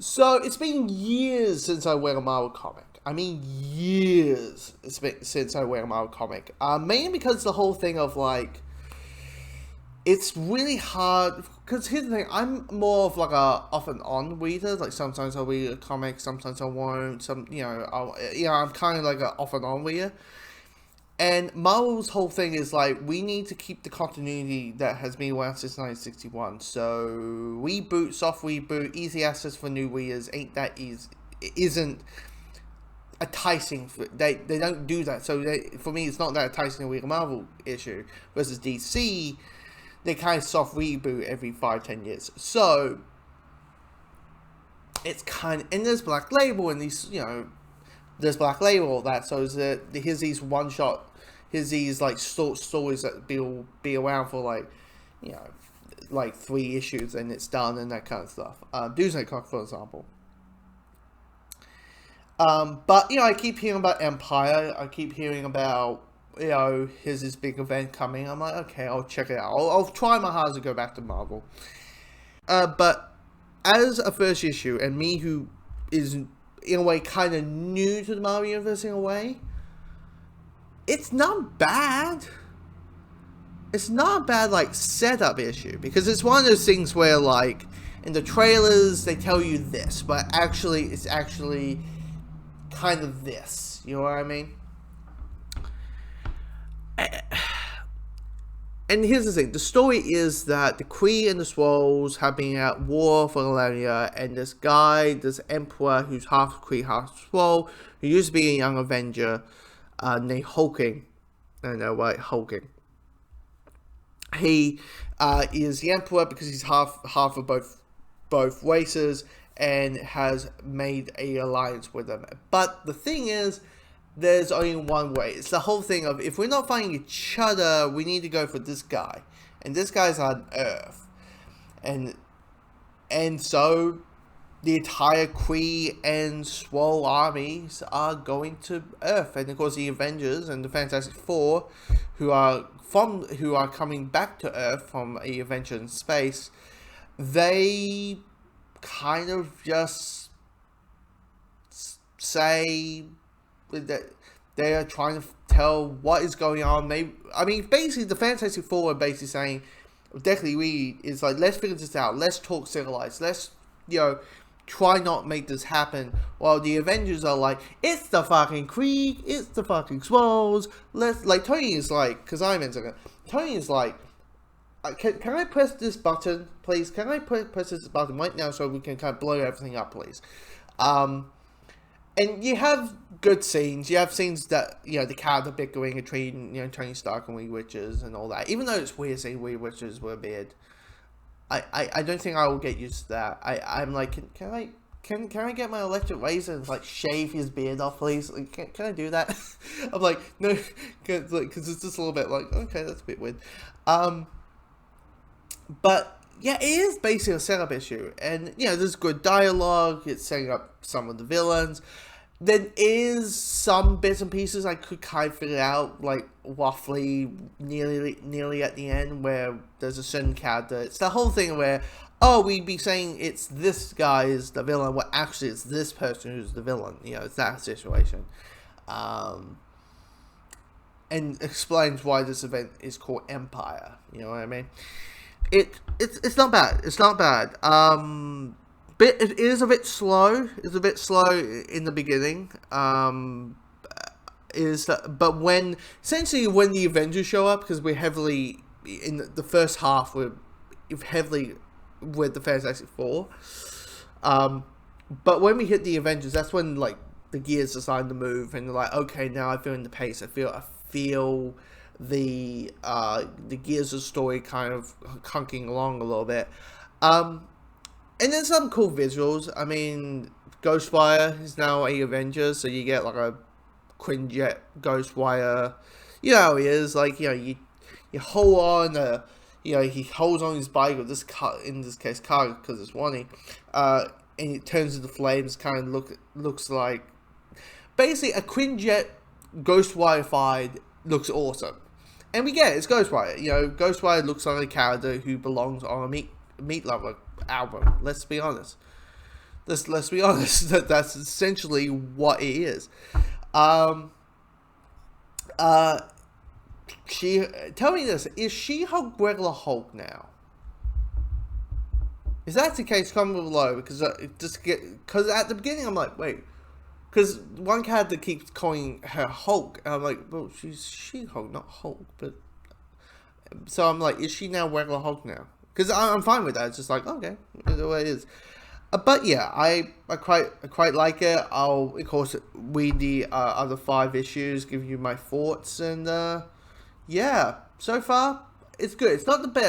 So it's been years since I read a Marvel comic. I mean, years it's been since I read a Marvel comic. Mainly because the whole thing of like, it's really hard. Because here's the thing, I'm more of like a off and on reader. Like sometimes I'll read a comic, sometimes I won't. I'm kind of like a off and on reader. And Marvel's whole thing is like, we need to keep the continuity that has been around since 1961. So reboot, soft reboot, easy access for new readers ain't that easy. It isn't enticing. They don't do that. So for me, it's not that enticing to read a Marvel issue. Versus DC, they kind of soft reboot every 5-10 years. So it's kind of, and there's Black Label and these, there's Black Label, all that. So here's these one shot, here's these like stories that be around for like, like 3 issues and it's done and that kind of stuff. Doomsday Clock, for example. But I keep hearing about Empyre. I keep hearing about here's this big event coming. I'm like, okay, I'll check it out. I'll try my hardest to go back to Marvel. But as a first issue, and me who is in a way kind of new to the Marvel Universe in a way, it's not bad. It's not a bad like setup issue, because it's one of those things where like in the trailers they tell you this, but actually it's actually kind of this. You know what I mean? And here's the thing, the story is that the Kree and the Skrulls have been at war for millennia, and this guy, this Empyre, who's half Kree, half Skrull, who used to be a young Avenger, named Hulking, I know, right, Hulking. He is the Empyre because he's half of both races, and has made a alliance with them. But the thing is, there's only one way. It's the whole thing of, if we're not finding each other, we need to go for this guy. And this guy's on Earth. And so the entire Kree and Skrull armies are going to Earth. And of course the Avengers and the Fantastic Four, who are coming back to Earth from a adventure in space, they kind of just say that they are trying to tell what is going on. Basically the Fantastic Four are basically saying, Declan Reed is like, let's figure this out, let's talk civilized, let's try not make this happen, while the Avengers are like, it's the fucking Kree, it's the fucking Skrulls, let's, like, Tony is like, because I'm in second, Tony is like, can I press this button, please? Can I press this button right now so we can kind of blow everything up, please? And you have good scenes. You have scenes that, the character bickering between, Tony Stark and Reed Richards and all that. Even though it's weird seeing Reed Richards with a beard, I don't think I will get used to that. I'm like, can I get my electric razor and like shave his beard off, please? Like, can I do that? I'm like, no, because it's just a little bit like, okay, that's a bit weird. But yeah, it is basically a setup issue, and there's good dialogue. It's setting up some of the villains. There is some bits and pieces I could kind of figure out, like roughly nearly at the end, where there's a certain character. It's the whole thing where, we'd be saying it's this guy is the villain, well actually it's this person who's the villain. It's that situation. And explains why this event is called Empyre. You know what I mean? It's not bad. It's not bad. But it is a bit slow. It's a bit slow in the beginning. But when the Avengers show up, because we're heavily in the first half, we're heavily with the Fantastic Four. But when we hit the Avengers, that's when like the gears are starting to move, and they're like, okay, now I'm feeling the pace. I feel the gears of the story kind of hunking along a little bit. And then some cool visuals. I mean, Ghostwire is now a Avenger, so you get like a Quinjet Ghostwire. You know how he is. Like, you hold on. He holds on his bike with this car, in this case, car, because it's Wani. And it turns into flames. Kind of looks like basically a Quinjet Ghostwire-fied. Looks awesome. And we get it, it's Ghostwire. Ghostwire looks like a character who belongs on a Meat Lover album. Let's be honest. Let's be honest. That's essentially what it is. Um. She tell me this: is She-Hulk regular Hulk now? If that's the case, comment below because because at the beginning I'm like, wait, because one character keeps calling her Hulk, and I'm like, well, she's She-Hulk, not Hulk, but so I'm like, is she now regular Hulk now? Because I'm fine with that. It's just like, okay, the way it is. But yeah, I quite like it. I'll of course read the other 5 issues, give you my thoughts, and yeah, so far it's good. It's not the best.